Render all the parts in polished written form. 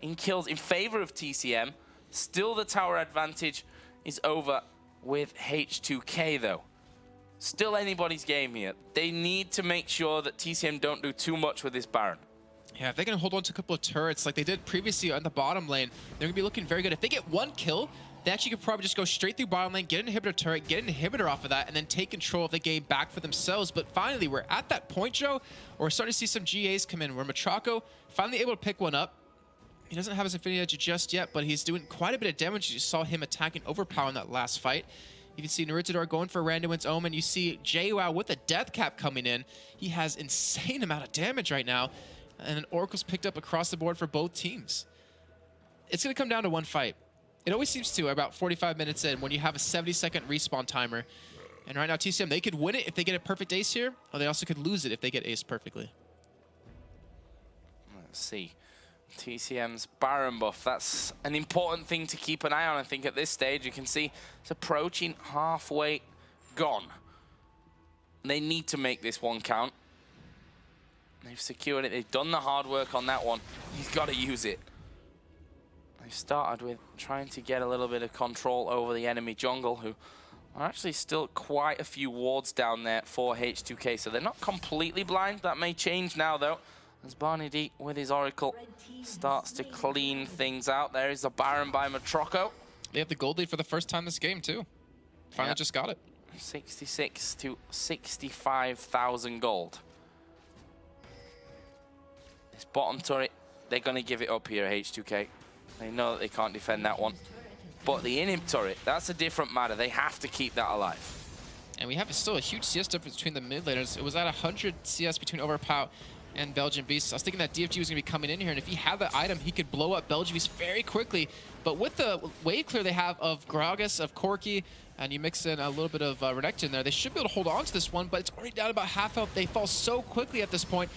in kills in favor of TCM. Still the tower advantage is over with H2k though. Still anybody's game here. They need to make sure that TCM don't do too much with this Baron. Yeah, if they can hold on to a couple of turrets like they did previously on the bottom lane, they're going to be looking very good. If they get one kill, they actually could probably just go straight through bottom lane, get an inhibitor turret, get an inhibitor off of that, and then take control of the game back for themselves. But finally, we're at that point, Joe, where we're starting to see some GAs come in, where Matraco finally able to pick one up. He doesn't have his Infinity Edge just yet, but he's doing quite a bit of damage. You saw him attacking Overpower in that last fight. You can see Narutador going for Randuin's Omen. You see JWoww with a Death Cap coming in. He has insane amount of damage right now. And then Oracle's picked up across the board for both teams. It's going to come down to one fight. It always seems to about 45 minutes in when you have a 70-second respawn timer. And right now, TCM, they could win it if they get a perfect ace here, or they also could lose it if they get ace perfectly. Let's see. TCM's Baron buff, that's an important thing to keep an eye on. I think at this stage, you can see it's approaching halfway gone. They need to make this one count. They've secured it. They've done the hard work on that one. He's got to use it. They've started with trying to get a little bit of control over the enemy jungle, who are actually still quite a few wards down there for H2k, so they're not completely blind. That may change now, though, as Barney D with his Oracle starts to clean things out. There is a Baron by Matraco. They have the gold lead for the first time this game, too. Finally just got it. 66 to 65,000 gold. This bottom turret, they're going to give it up here at H2k. They know that they can't defend that one. But the inhib turret, that's a different matter. They have to keep that alive. And we have still a huge CS difference between the mid laners. It was at 100 CS between Overpower and Belgian Beast. I was thinking that DFG was going to be coming in here, and if he had that item, he could blow up Belgian Beast very quickly. But with the wave clear they have of Gragas, of Corki, and you mix in a little bit of Renekton in there, they should be able to hold on to this one, but it's already down about half health. They fall so quickly at this point,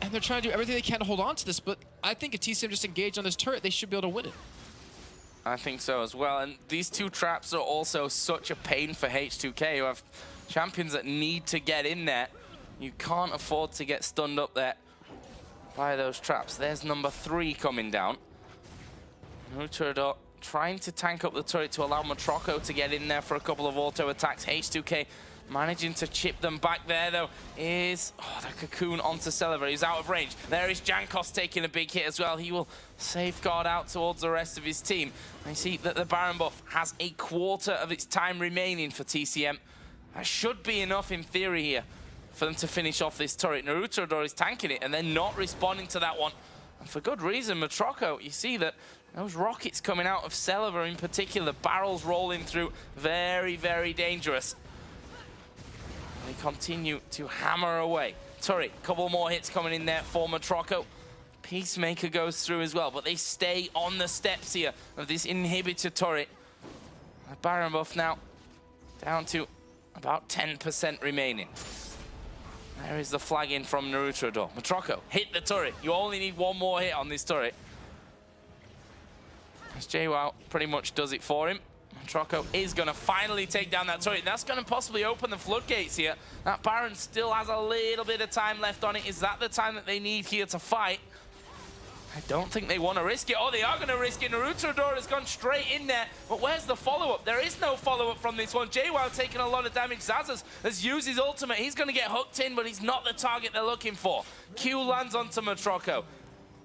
and they're trying to do everything they can to hold on to this, but I think if TCM just engaged on this turret, they should be able to win it. I think so as well, and these two traps are also such a pain for H2k, who have champions that need to get in there. You can't afford to get stunned up there by those traps. There's number 3 coming down. Narutador trying to tank up the turret to allow Matraco to get in there for a couple of auto attacks. H2k managing to chip them back there, though, is the cocoon onto Celever. He's out of range. There is Jankos taking a big hit as well. He will safeguard out towards the rest of his team. I see that the Baron buff has a quarter of its time remaining for TCM. That should be enough in theory here for them to finish off this turret. Narutador is tanking it and then not responding to that one. And for good reason, Matraco, you see that those rockets coming out of Celever in particular, barrels rolling through, very, very dangerous. They continue to hammer away. Turret, couple more hits coming in there for Matraco. Peacemaker goes through as well, but they stay on the steps here of this inhibitor turret. The Baron buff now down to about 10% remaining. There is the flag in from Narutador. Matraco, hit the turret. You only need one more hit on this turret. As JWoww pretty much does it for him. Matraco is going to finally take down that turret. That's going to possibly open the floodgates here. That Baron still has a little bit of time left on it. Is that the time that they need here to fight? I don't think they want to risk it. Oh, they are going to risk it. Narutador has gone straight in there. But where's the follow-up? There is no follow-up from this one. JWoww taking a lot of damage. Zazas has used his ultimate. He's going to get hooked in, but he's not the target they're looking for. Q lands onto Matraco.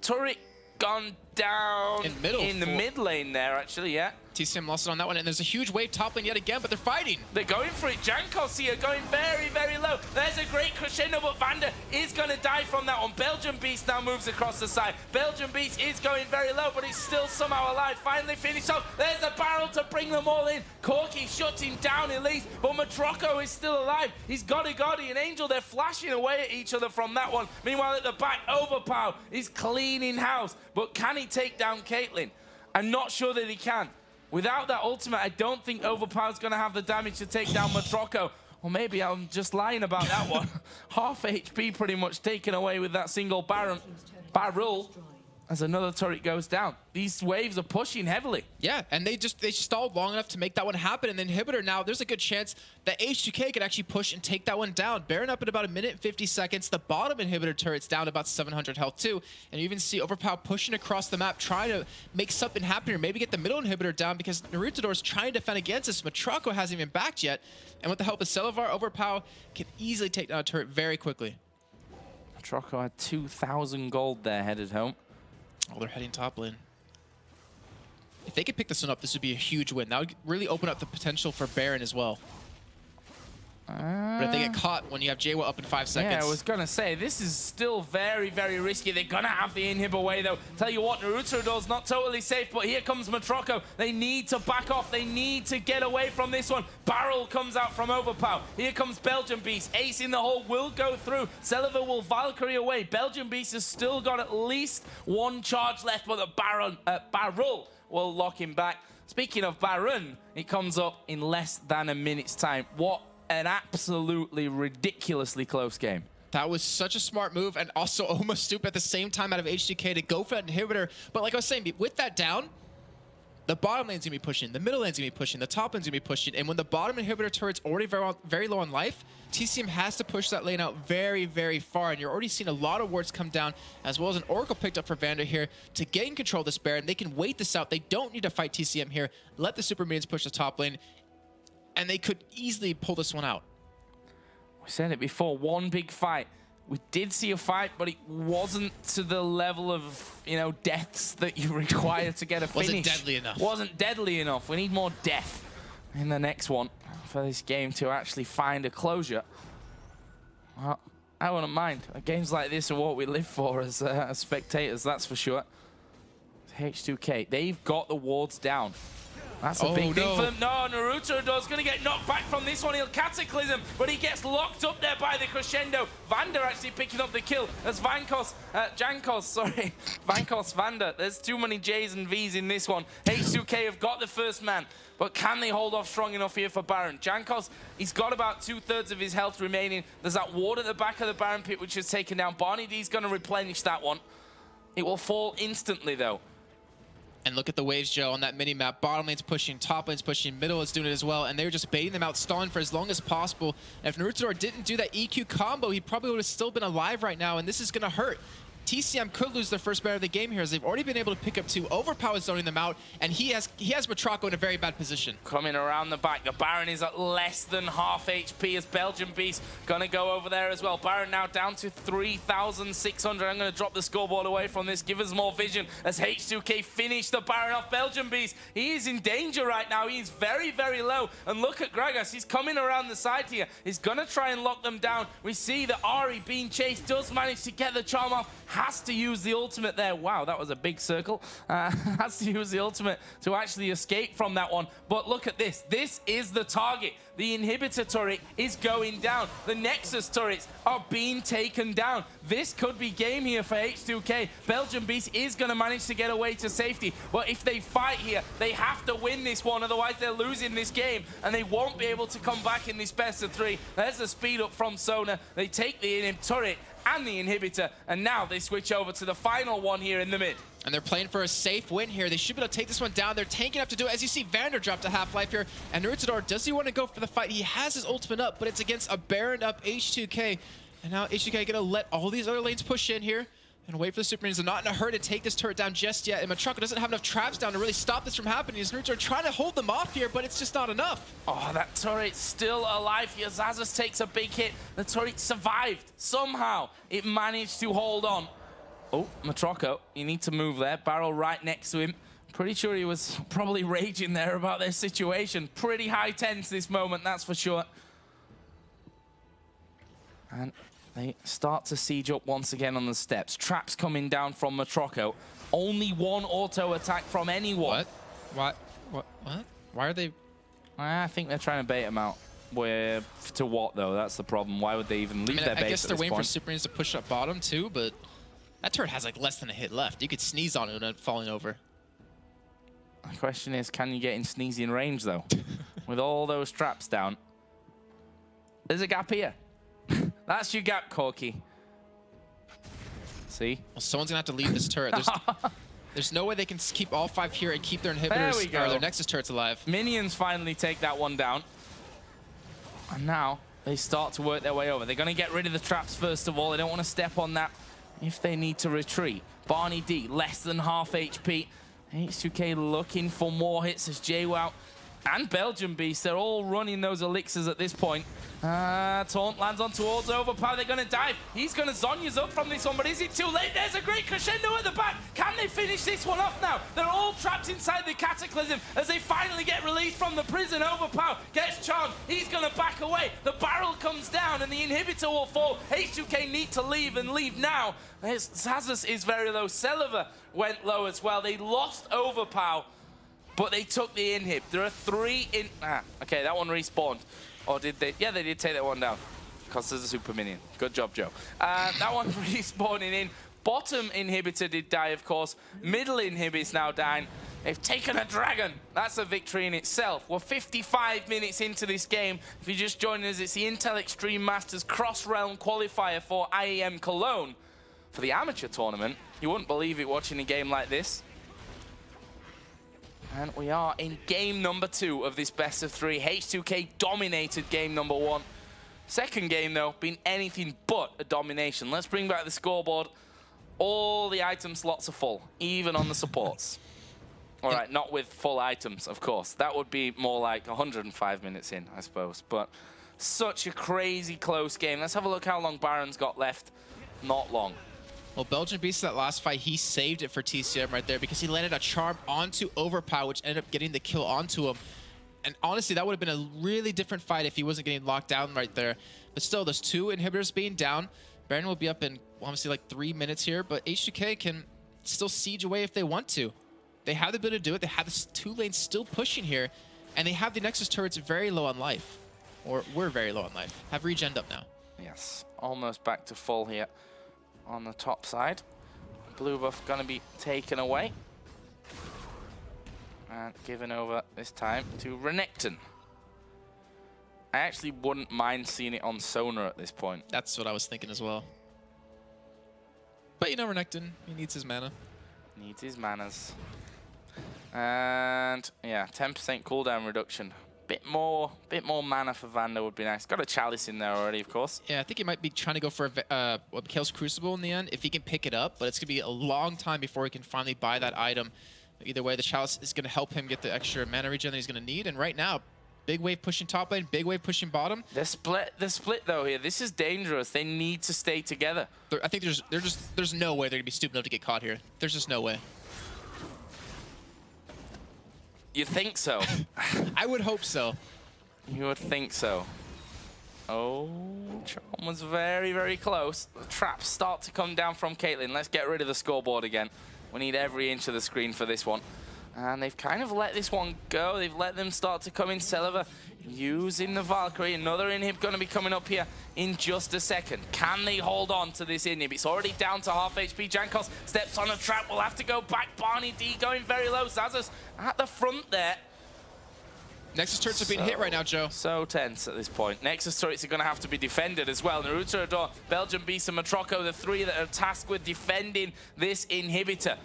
Turret gone down in the mid lane there, actually, yeah. TCM lost it on that one, and there's a huge wave top lane yet again, but they're fighting. They're going for it. Jankos here going very, very low. There's a great crescendo, but Vander is going to die from that one. Belgian Beast now moves across the side. Belgian Beast is going very low, but he's still somehow alive. Finally finished off. There's a barrel to bring them all in. Corki shutting down Elise, but Matraco is still alive. He's Gotti and Angel. They're flashing away at each other from that one. Meanwhile, at the back, Overpower is cleaning house, but can he take down Caitlyn? I'm not sure that he can. Without that ultimate, I don't think Overpower's going to have the damage to take down Matraco. Or maybe I'm just lying about that one. Half HP pretty much taken away with that single barrel. as another turret goes down. These waves are pushing heavily. Yeah, and they stalled long enough to make that one happen. And the inhibitor now, there's a good chance that H2k could actually push and take that one down. Baron up at about 1 minute and 50 seconds. The bottom inhibitor turret's down to about 700 health too. And you even see Overpower pushing across the map, trying to make something happen here. Maybe get the middle inhibitor down because Narutador's trying to defend against this. Matrako hasn't even backed yet. And with the help of Celavar, Overpower can easily take down a turret very quickly. Matrako had 2,000 gold there headed home. Oh, they're heading top lane. If they could pick this one up, this would be a huge win. That would really open up the potential for Baron as well. But if they get caught when you have Jawa up in 5 seconds. Yeah, I was going to say, this is still very, very risky. They're going to have the inhib away, though. Tell you what, Narutador's not totally safe, but here comes Matrako. They need to back off. They need to get away from this one. Barrel comes out from Overpower. Here comes Belgian Beast. Ace in the hole will go through. Celavar will Valkyrie away. Belgian Beast has still got at least 1 charge left, but the Barrel will lock him back. Speaking of Baron, it comes up in less than a minute's time. What an absolutely ridiculously close game. That was such a smart move and also almost stupid at the same time out of H2k to go for that inhibitor. But like I was saying, with that down, the bottom lane's gonna be pushing, the middle lane's gonna be pushing, the top lane's gonna be pushing, and when the bottom inhibitor turret's already very low on life, TCM has to push that lane out very, very far, and you're already seeing a lot of wards come down, as well as an Oracle picked up for Vander here to gain control of this Baron. They can wait this out. They don't need to fight TCM here. Let the Super Minions push the top lane, and they could easily pull this one out. We said it before, one big fight. We did see a fight, but it wasn't to the level of, you know, deaths that you require to get a finish. Wasn't deadly enough. Wasn't deadly enough. We need more death in the next one for this game to actually find a closure. Well, I wouldn't mind. Games like this are what we live for as spectators, that's for sure. H2k, they've got the wards down. That's a big thing for them. No, Narutador's going to get knocked back from this one. He'll Cataclysm, but he gets locked up there by the Crescendo. Vander actually picking up the kill as Vankos, Vander. There's too many J's and V's in this one. H2k have got the first man, but can they hold off strong enough here for Baron? Jankos, he's got about 2/3 of his health remaining. There's that ward at the back of the Baron pit, which is taken down. Barney D's going to replenish that one. It will fall instantly, though. And look at the waves, Joe, on that mini-map. Bottom lane's pushing, top lane's pushing, middle is doing it as well, and they're just baiting them out, stalling for as long as possible. And if Narutador didn't do that EQ combo, he probably would have still been alive right now, and this is going to hurt. TCM could lose their first Baron of the game here, as they've already been able to pick up 2. Overpower zoning them out, and he has Matrako in a very bad position. Coming around the back, the Baron is at less than half HP as Belgian Beast gonna go over there as well. Baron now down to 3,600. I'm gonna drop the scoreboard away from this. Give us more vision as H2k finish the Baron off. Belgian Beast, he is in danger right now. He's very, very low. And look at Gragas, he's coming around the side here. He's gonna try and lock them down. We see that Ari being chased does manage to get the charm off. Has to use the ultimate there. Wow, that was a big circle. Has to use the ultimate to actually escape from that one. But look at this. This is the target. The inhibitor turret is going down. The Nexus turrets are being taken down. This could be game here for H2k. Belgian Beast is going to manage to get away to safety. But if they fight here, they have to win this one. Otherwise, they're losing this game. And they won't be able to come back in this best of 3. There's the speed up from Sona. They take the inhib turret and the inhibitor, and now they switch over to the final one here in the mid. And they're playing for a safe win here. They should be able to take this one down. They're tanking up to do it. As you see, Vander dropped to half-life here, and Narutador, does he want to go for the fight? He has his ultimate up, but it's against a Baron up H2k. And now H2k gonna let all these other lanes push in here and wait for the Super Minions. They're not in a hurry to take this turret down just yet, and Matrako doesn't have enough traps down to really stop this from happening. As Narutador trying to hold them off here, but it's just not enough. Oh, that turret's still alive here. Zazas takes a big hit. The turret survived. Somehow, it managed to hold on. Oh, Matrako, you need to move there. Barrel right next to him. Pretty sure he was probably raging there about their situation. Pretty high tense this moment, that's for sure. And they start to siege up once again on the steps. Traps coming down from Matrako. Only one auto attack from anyone. What? Why are they? I think they're trying to bait him out. To what, though? That's the problem. Why would they even leave their base? I guess they're waiting for Super Minions to push up bottom, too, but that turret has like less than a hit left. You could sneeze on it and falling over. The question is, can you get in sneezing range, though? With all those traps down. There's a gap here. That's your gap, Corky. See? Well, someone's gonna have to leave this turret. There's no way they can keep all 5 here and keep their inhibitors or their Nexus turrets alive. Minions finally take that one down. And now they start to work their way over. They're going to get rid of the traps first of all. They don't want to step on that if they need to retreat. Barney D, less than half HP. H2k looking for more hits as JWoww and Belgian Beast, they're all running those elixirs at this point. Taunt lands on towards Overpower. They're going to dive. He's going to Zonya's up from this one, but is it too late? There's a great crescendo at the back. Can they finish this one off now? They're all trapped inside the Cataclysm as they finally get released from the prison. Overpower gets charged. He's going to back away. The barrel comes down and the inhibitor will fall. H2k need to leave and leave now. Zazas is very low. Celiva went low as well. They lost Overpower, but they took the inhib. There are 3 in... okay, that one respawned. Or did they? Yeah, they did take that one down. Because there's a super minion. Good job, Joe. That one respawning in. Bottom inhibitor did die, of course. Middle inhibit's now down. They've taken a dragon. That's a victory in itself. We're 55 minutes into this game. If you're just joining us, it's the Intel Extreme Masters Cross-Realm Qualifier for IEM Cologne. For the amateur tournament, you wouldn't believe it watching a game like this. And we are in game number 2 of this best of 3. H2k dominated game number 1. Second game, though, been anything but a domination. Let's bring back the scoreboard. All the item slots are full, even on the supports. All right, not with full items, of course. That would be more like 105 minutes in, I suppose. But such a crazy close game. Let's have a look how long Baron's got left. Not long. Well, Belgian Beast, that last fight, he saved it for TCM right there because he landed a charm onto Overpower, which ended up getting the kill onto him. And honestly, that would have been a really different fight if he wasn't getting locked down right there. But still, there's 2 inhibitors being down. Baron will be up in, well, obviously, like 3 minutes here, but H2k can still siege away if they want to. They have the ability to do it. They have the 2 lanes still pushing here, and they have the Nexus turrets very low on life. Or we're very low on life. Have regen up now. Yes, almost back to full here. On the top side, blue buff gonna be taken away and given over this time to Renekton. I actually wouldn't mind seeing it on Sonar at this point. That's what I was thinking as well. But you know, Renekton, he needs his mana. Needs his manas. And yeah, 10% cooldown reduction. Bit more mana for Vanda would be nice. Got a Chalice in there already, of course. Yeah, I think he might be trying to go for a Chaos Crucible in the end, if he can pick it up, but it's going to be a long time before he can finally buy that item. Either way, the Chalice is going to help him get the extra mana regen that he's going to need, and right now, big wave pushing top lane, big wave pushing bottom. The split though here, this is dangerous. They need to stay together. I think there's no way they're going to be stupid enough to get caught here. There's just no way. You think so? I would hope so. You would think so. Oh, Charm was very, very close. The traps start to come down from Caitlyn. Let's get rid of the scoreboard again. We need every inch of the screen for this one. And they've kind of let this one go. They've let them start to come in. Celiva using the Valkyrie. Another inhib going to be coming up here in just a second. Can they hold on to this inhib? It's already down to half HP. Jankos steps on a trap. We'll have to go back. Barney D going very low. Zazas at the front there. Nexus turrets are being hit right now, Joe. So tense at this point. Nexus turrets are going to have to be defended as well. Naruto Adore, Belgian Beast, and Matroco, the 3 that are tasked with defending this inhibitor.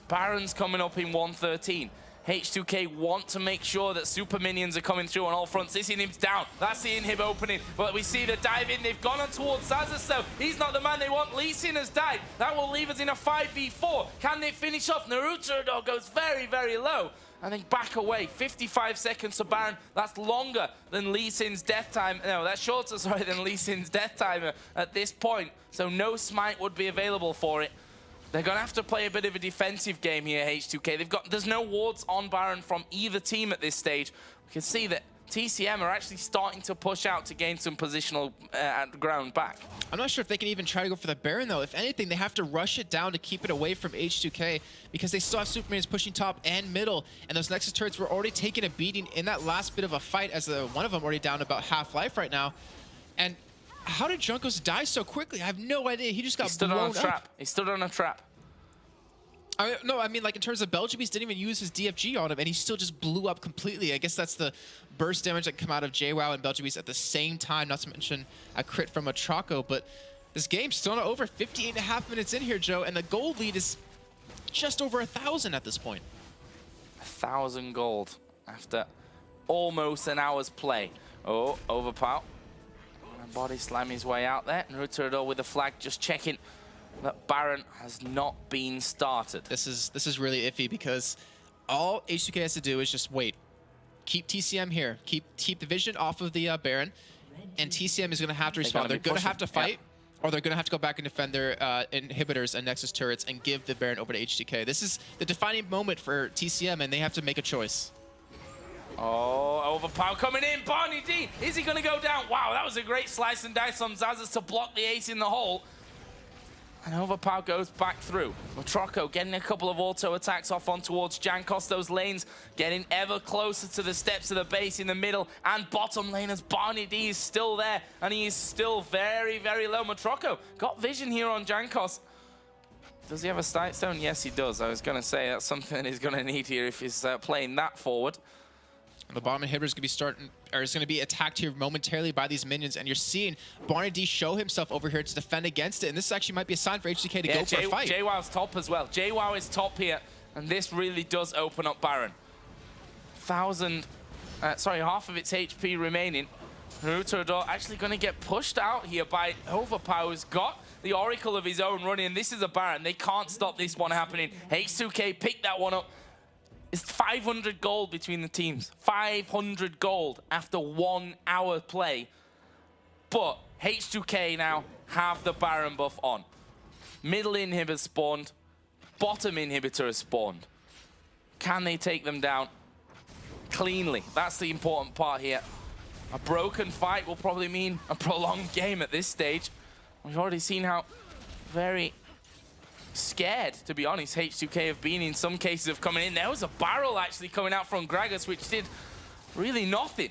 Baron's coming up in 113. H2k want to make sure that super minions are coming through on all fronts. This inhib's down. That's the inhib opening. But we see the dive in. They've gone on towards Zazas, though. He's not the man they want. Lee Sin has died. That will leave us in a 5v4. Can they finish off? Naruto Adore goes very, very low. I think back away. 55 seconds to Baron. That's longer than Lee Sin's death time. No, that's shorter, sorry, than Lee Sin's death timer at this point. So no smite would be available for it. They're going to have to play a bit of a defensive game here, H2k. There's no wards on Baron from either team at this stage. We can see that TCM are actually starting to push out to gain some positional ground back. I'm not sure if they can even try to go for the Baron, though. If anything, they have to rush it down to keep it away from H2k because they still have Supermans pushing top and middle, and those Nexus turrets were already taking a beating in that last bit of a fight as one of them already down about half life right now. And how did Junkos die so quickly? I have no idea. He just got blown up. He stood on a trap. He stood on a trap. No, I mean, like, in terms of Belgium, he didn't even use his DFG on him, and he still just blew up completely. I guess that's the burst damage that come out of JWoww and Belgium at the same time, not to mention a crit from Matroco, but This game's still not over. 58.5 minutes in here, Joe, and the gold lead is just over 1,000 at this point. 1,000 gold after almost an hour's play. Oh, overpower. Body slam his way out there. Naruto with the flag, just checking that Baron has not been started. This is really iffy because all H2k has to do is just wait. Keep TCM here. Keep the vision off of the Baron, and TCM is going to have to respond. They're going to have to fight, or they're going to have to go back and defend their inhibitors and Nexus turrets and give the Baron over to H2k. This is the defining moment for TCM, and they have to make a choice. Oh, overpower coming in. Barney D, is he going to go down? Wow, that was a great slice and dice on Zazas to block the ace in the hole. And overpower goes back through. Matroko getting a couple of auto attacks off on towards Jankos. Those lanes getting ever closer to the steps of the base in the middle and bottom lane as Barney D is still there. And he is still very, very low. Matroko got vision here on Jankos. Does he have a sight stone? Yes, he does. I was going to say that's something that he's going to need here if he's playing that forward. The bottom inhibitor is going to be attacked here momentarily by these minions, and you're seeing Barney D show himself over here to defend against it, and this actually might be a sign for H2k to go for a fight. JWoww's top as well. JWoww is top here, and this really does open up Baron. Half of its HP remaining. Naruto actually going to get pushed out here by Overpower, who's got the Oracle of his own running, and this is a Baron. They can't stop this one happening. H2k picked that one up. It's 500 gold between the teams. 500 gold after 1 hour play. But H2k now have the Baron buff on. Middle inhibitor spawned. Bottom inhibitor has spawned. Can they take them down cleanly? That's the important part here. A broken fight will probably mean a prolonged game at this stage. We've already seen how very scared, to be honest, H2k have been in some cases of coming in. There was a barrel actually coming out from Gragas, which did really nothing.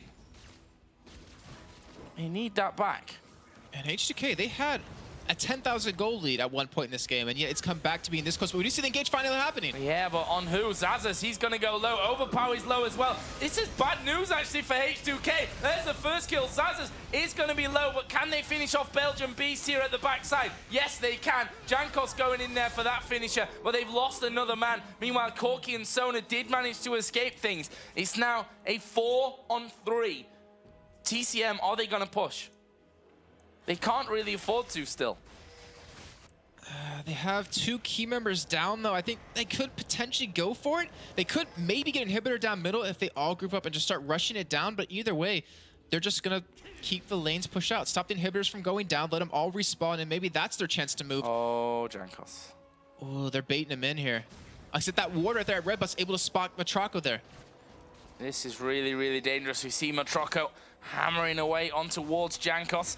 They need that back. And H2k, they had a 10,000 gold lead at one point in this game, and yet it's come back to being this close. But we do see the engage finally happening. Yeah, but on who? Zazas, he's going to go low. Overpower is low as well. This is bad news, actually, for H2k. There's the first kill. Zazas is going to be low, but can they finish off Belgian Beast here at the backside? Yes, they can. Jankos going in there for that finisher, but they've lost another man. Meanwhile, Corki and Sona did manage to escape things. It's now a 4-on-3. TCM, are they going to push? They can't really afford to still. They have 2 key members down, though. I think they could potentially go for it. They could maybe get inhibitor down middle if they all group up and just start rushing it down. But either way, they're just going to keep the lanes pushed out. Stop the inhibitors from going down. Let them all respawn, and maybe that's their chance to move. Oh, Jankos. Oh, they're baiting him in here. I said that ward right there at Red Bus able to spot Matroko there. This is really, really dangerous. We see Matroko hammering away on towards Jankos.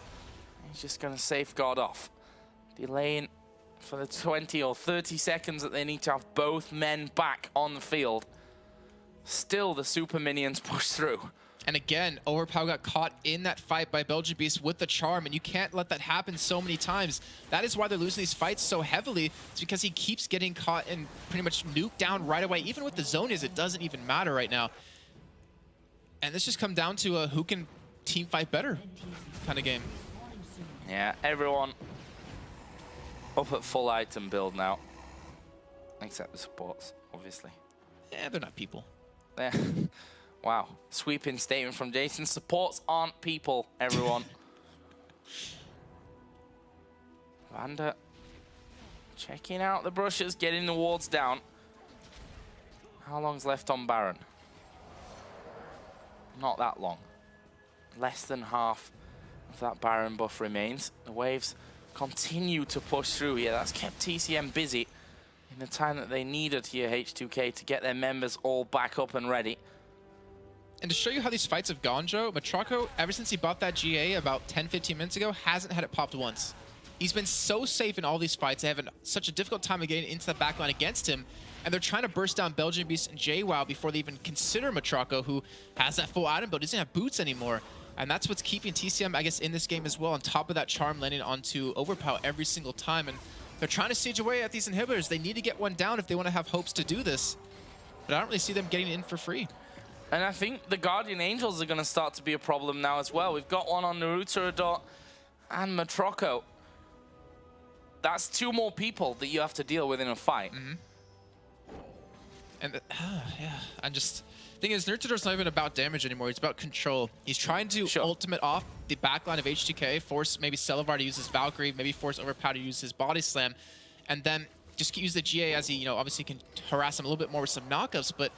He's just going to safeguard off. Delaying for the 20 or 30 seconds that they need to have both men back on the field. Still, the super minions push through. And again, Overpower got caught in that fight by Belgian Beast with the charm, and you can't let that happen so many times. That is why they're losing these fights so heavily. It's because he keeps getting caught and pretty much nuked down right away. Even with the Zonias, it doesn't even matter right now. And this just comes down to who can team fight better kind of game. Yeah, everyone up at full item build now. Except the supports, obviously. Yeah, they're not people. Yeah. Wow. Sweeping statement from Jason. Supports aren't people, everyone. Vanda checking out the brushes, getting the wards down. How long's left on Baron? Not that long. Less than half of that Baron buff remains. The waves continue to push through here. That's kept TCM busy in the time that they needed here, H2k, to get their members all back up and ready. And to show you how these fights have gone, Joe, Matroko, ever since he bought that GA about 10-15 minutes ago, hasn't had it popped once. He's been so safe in all these fights. They have such a difficult time of getting into the backline against him, and they're trying to burst down Belgian Beast and JWoww before they even consider Matroko, who has that full item build, doesn't have boots anymore. And that's what's keeping TCM, I guess, in this game as well, on top of that charm landing onto Overpower every single time. And they're trying to siege away at these inhibitors. They need to get one down if they want to have hopes to do this. But I don't really see them getting in for free. And I think the Guardian Angels are going to start to be a problem now as well. We've got one on Naruto and Matroko. that's 2 more people that you have to deal with in a fight. And yeah, I'm just... Thing is, Nurtudor's not even about damage anymore. It's about control. He's trying to ultimate off the backline of H2k, force maybe Celavar to use his Valkyrie, maybe force Overpower to use his Body Slam, and then just use the GA as he, you know, obviously can harass him a little bit more with some knockups, but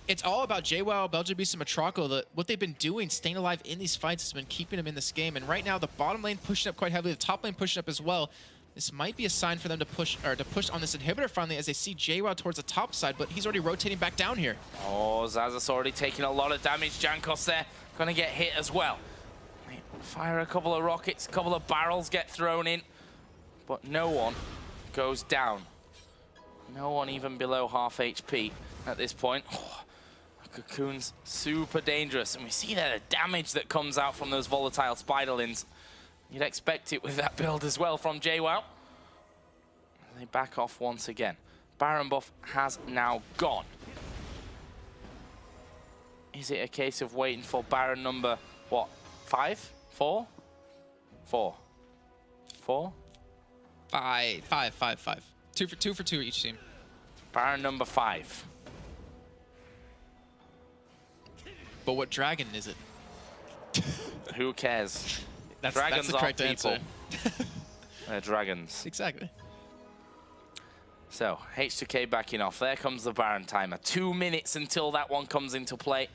it's all about JWoww, Belgian Beast, and Matraco. What they've been doing, staying alive in these fights, has been keeping him in this game. And right now, the bottom lane pushing up quite heavily, the top lane pushing up as well. This might be a sign for them to push on this inhibitor finally as they see JWoww towards the top side, but he's already rotating back down here. Oh, Zazas already taking a lot of damage. Jankos there, gonna get hit as well. Fire a couple of rockets, a couple of barrels get thrown in, but no one goes down. No one even below half HP at this point. Oh, Cocoon's super dangerous, and we see there the damage that comes out from those volatile Spiderlings. You'd expect it with that build as well from JWoww. They back off once again. Baron buff has now gone. Is it a case of waiting for Baron number, what, 5? 4? 4. 4? 5. 2 for 2 each team. Baron number 5. But what dragon is it? Who cares? That's the correct answer. They're dragons. Exactly. So, H2k backing off. There comes the Baron timer. 2 minutes until that one comes into play.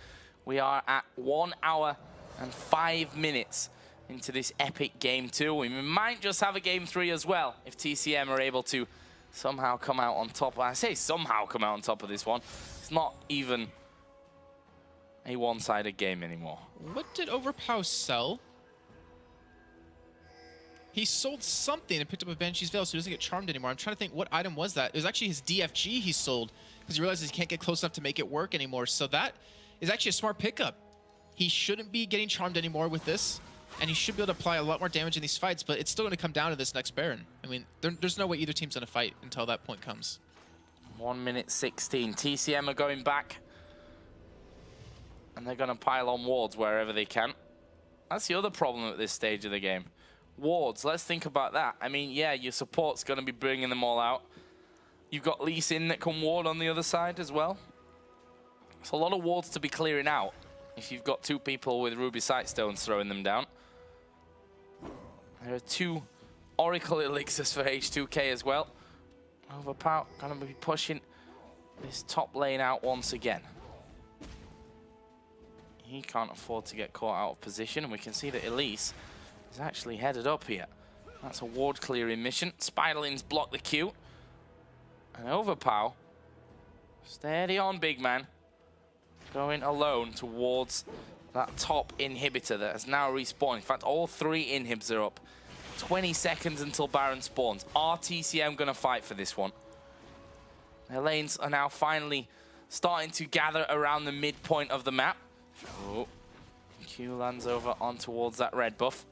We are at 1 hour and 5 minutes into this epic game 2. We might just have a game 3 as well if TCM are able to somehow come out on top. I say somehow come out on top of this one. It's not even a one-sided game anymore. What did Overpower sell? He sold something and picked up a Banshee's Veil so he doesn't get charmed anymore. I'm trying to think, what item was that? It was actually his DFG he sold because he realizes he can't get close enough to make it work anymore. So that is actually a smart pickup. He shouldn't be getting charmed anymore with this, and he should be able to apply a lot more damage in these fights, but it's still going to come down to this next Baron. I mean, there's no way either team's going to fight until that point comes. 1 minute 16. TCM are going back, and they're going to pile on wards wherever they can. That's the other problem at this stage of the game. Wards, let's think about that. I mean, yeah, your support's going to be bringing them all out. You've got Lee Sin that can ward on the other side as well. It's a lot of wards to be clearing out if you've got 2 people with Ruby Sightstones throwing them down. There are 2 Oracle Elixirs for H2k as well. Overpower going to be pushing this top lane out once again. He can't afford to get caught out of position, and we can see that Elise is actually headed up here. That's a ward clearing mission. Spiderlings block the queue. And Overpower, steady on, big man. Going alone towards that top inhibitor that has now respawned. In fact, all 3 inhibs are up. 20 seconds until Baron spawns. Are TCM going to fight for this one? Their lanes are now finally starting to gather around the midpoint of the map. Oh, Q lands over on towards that red buff.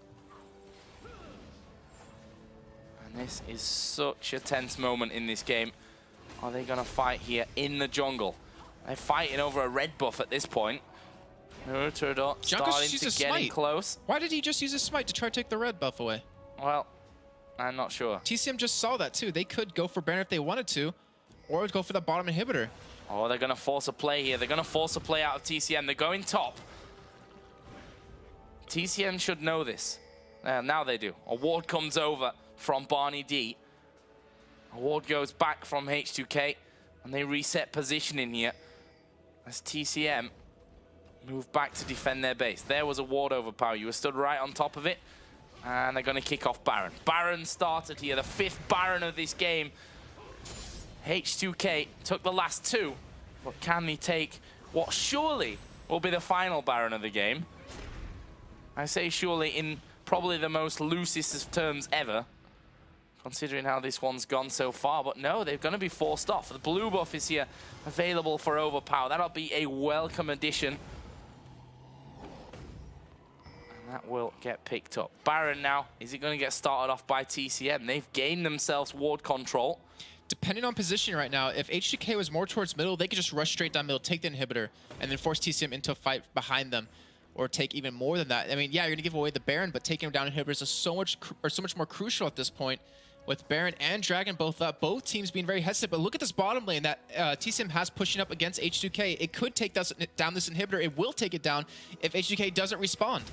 And this is such a tense moment in this game. Are they going to fight here in the jungle? They're fighting over a red buff at this point. Nurtudor starting to get in close. Why did he just use a smite to try to take the red buff away? Well, I'm not sure. TCM just saw that too. They could go for Baron if they wanted to, or go for the bottom inhibitor. Oh, they're going to force a play here. They're going to force a play out of TCM. They're going top. TCM should know this. Now they do. A ward comes over from Barney D. A ward goes back from H2k, and they reset positioning here as TCM move back to defend their base. There was a ward Overpower. You were stood right on top of it, and they're going to kick off Baron. Baron started here, the 5th Baron of this game. H2k took the last 2, but can they take what surely will be the final Baron of the game? I say surely in probably the most loosest of terms ever, considering how this one's gone so far. But no, they're going to be forced off. The blue buff is here available for Overpower. That'll be a welcome addition. And that will get picked up. Baron now, is it going to get started off by TCM? They've gained themselves ward control. Depending on position right now, if H2k was more towards middle, they could just rush straight down middle, take the inhibitor, and then force TCM into a fight behind them, or take even more than that. I mean, yeah, you're gonna give away the Baron, but taking him down inhibitors is so much more crucial at this point. with Baron and Dragon both up, both teams being very hesitant. But look at this bottom lane that TCM has pushing up against H2k. It could take down this inhibitor. It will take it down if H2k doesn't respond.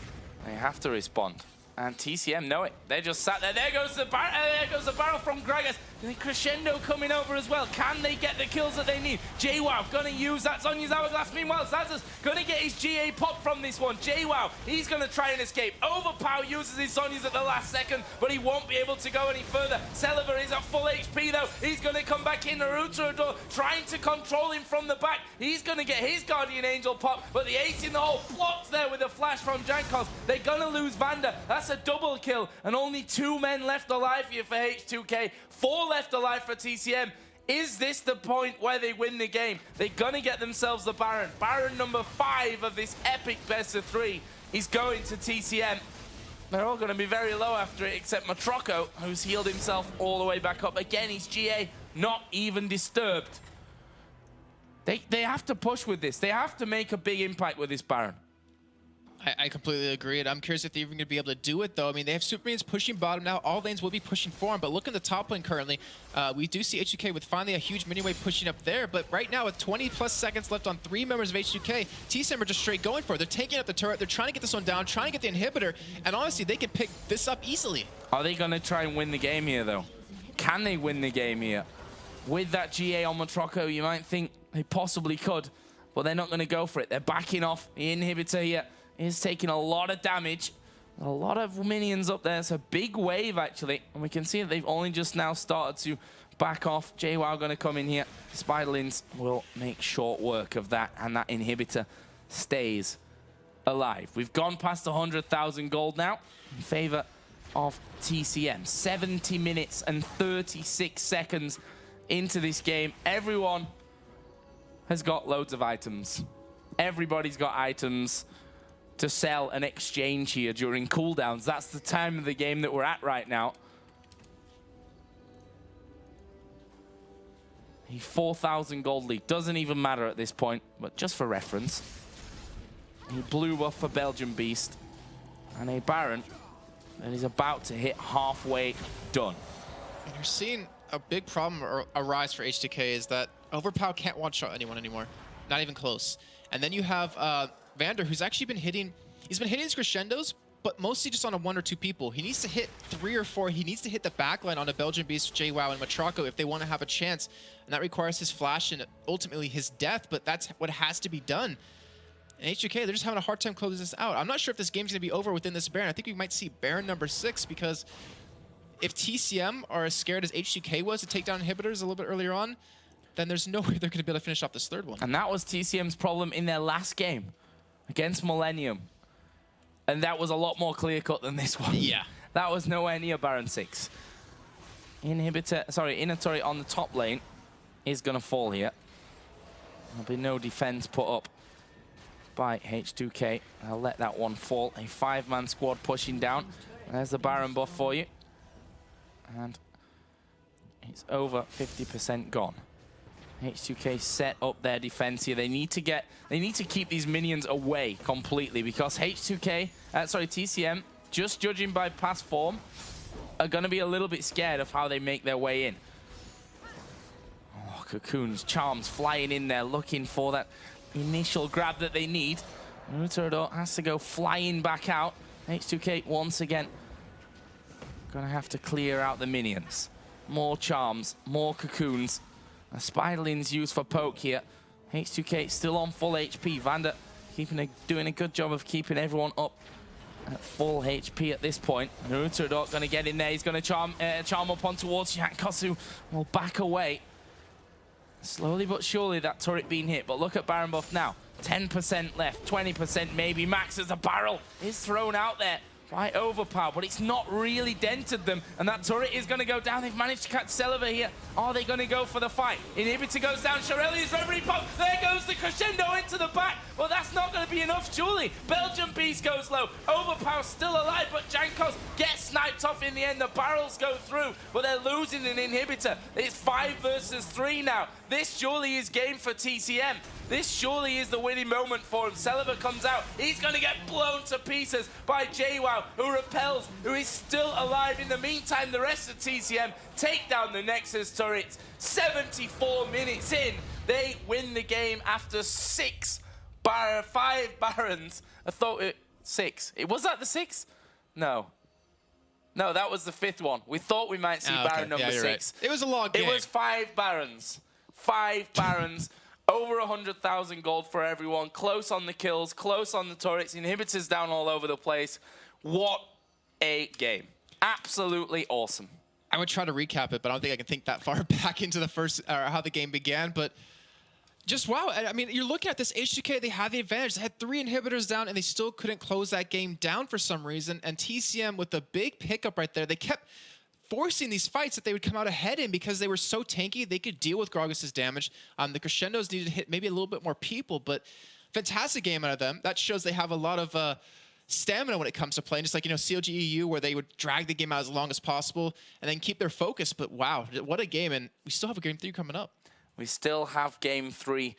They have to respond. And TCM know it. They just sat there. There goes the barrel from Gragas. And Crescendo coming over as well. Can they get the kills that they need? JWoww gonna use that Zhonya's Hourglass. Meanwhile, Zazza's gonna get his GA pop from this one. JWoww, he's gonna try and escape. Overpower uses his Zhonya's at the last second, but he won't be able to go any further. Celiver is at full HP though. He's gonna come back in. Naruto trying to control him from the back. He's gonna get his Guardian Angel pop, but the ace in the hole blocks there with a flash from Jankos. They're gonna lose Vanda. That's a double kill, and only 2 men left alive here for H2k. 4 left alive for TCM. Is this the point where they win the game? They're gonna get themselves the Baron. Baron number 5 of this epic best of 3 is going to TCM. They're all gonna be very low after it, except Matroco, who's healed himself all the way back up. Again, his GA not even disturbed. They have to push with this. They have to make a big impact with this Baron. I completely agree, and I'm curious if they're even going to be able to do it, though. I mean, they have super minions pushing bottom now. All lanes will be pushing for them, but look in the top lane currently. We do see H2k with finally a huge minion wave pushing up there, but right now with 20+ seconds left on 3 members of H2k, TCM are just straight going for it. They're taking out the turret. They're trying to get this one down, trying to get the inhibitor, and honestly, they can pick this up easily. Are they going to try and win the game here, though? Can they win the game here? With that GA on Matroco, you might think they possibly could, but they're not going to go for it. They're backing off. The inhibitor here is taking a lot of damage. A lot of minions up there. It's a big wave, actually. And we can see that they've only just now started to back off. JWoww going to come in here. Spiderlings will make short work of that. And that inhibitor stays alive. We've gone past 100,000 gold now in favor of TCM. 70 minutes and 36 seconds into this game. Everyone has got loads of items. Everybody's got items to sell and exchange here during cooldowns. That's the time of the game that we're at right now. A 4,000 gold lead doesn't even matter at this point, but just for reference, a blue buff for Belgian Beast and a Baron that is about to hit halfway done. And you're seeing a big problem arise for H2k is that Overpower can't one-shot anyone anymore, not even close. And then you have Vander, who's actually been hitting, he's been hitting his crescendos, but mostly just on 1 or 2 people. He needs to hit 3 or 4. He needs to hit the backline on a Belgian Beast, JWoww, and Matroco if they want to have a chance. And that requires his flash and ultimately his death, but that's what has to be done. And H2k, they're just having a hard time closing this out. I'm not sure if this game's going to be over within this Baron. I think we might see Baron number 6, because if TCM are as scared as H2k was to take down inhibitors a little bit earlier on, then there's no way they're going to be able to finish off this 3rd one. And that was TCM's problem in their last game against Millennium. And that was a lot more clear-cut than this one. Yeah. That was nowhere near Baron 6. Inhibitor on the top lane is going to fall here. There'll be no defense put up by H2k. I'll let that one fall. A 5-man squad pushing down. There's the Baron buff for you. And it's over 50% gone. H2k set up their defense here. They need to keep these minions away completely, because TCM, just judging by past form, are going to be a little bit scared of how they make their way in. Oh, Cocoons, Charms flying in there, looking for that initial grab that they need. Naruto has to go flying back out. H2k once again going to have to clear out the minions. More Charms, more Cocoons. A Spiderlings used for poke here. H2k still on full HP. Vander doing a good job of keeping everyone up at full HP at this point. Naruto going to get in there. He's going to charm up on towards Jankos, who will back away. Slowly but surely that turret being hit. But look at Baron buff now. 10% left, 20% maybe max as the barrel is thrown out there by Overpower, but it's not really dented them, and that turret is going to go down. They've managed to catch Celiver here. Are they going to go for the fight? Inhibitor goes down. Shirelli's Reverie pop. There goes the crescendo into the back, but that's not going to be enough, surely. Belgian Beast goes low. Overpower still alive, but Jankos gets sniped off in the end. The barrels go through, but they're losing an inhibitor. It's 5 versus 3 now. This surely is game for TCM. This surely is the winning moment for him. Celeber comes out. He's going to get blown to pieces by JWoww, who repels, who is still alive. In the meantime, the rest of TCM take down the Nexus turrets. 74 minutes in, they win the game after 5 Barons. I thought it 6. Was that the 6th? No. No, that was the 5th one. We thought we might see Baron number 6. Right. It was a long game. It was 5 Barons. 5 Barons. Over 100,000 gold for everyone. Close on the kills, close on the turrets. Inhibitors down all over the place. What a game. Absolutely awesome. I would try to recap it, but I don't think I can think that far back into the first, or how the game began. But just wow. I mean, you're looking at this H2k, they had the advantage. They had 3 inhibitors down, and they still couldn't close that game down for some reason. And TCM, with the big pickup right there, they kept forcing these fights that they would come out ahead in because they were so tanky. They could deal with Gragas' damage. The Crescendos needed to hit maybe a little bit more people, but fantastic game out of them. That shows they have a lot of stamina when it comes to playing, just like, you know, CLG EU, where they would drag the game out as long as possible and then keep their focus. But wow, what a game. And we still have a game 3 coming up. We still have game 3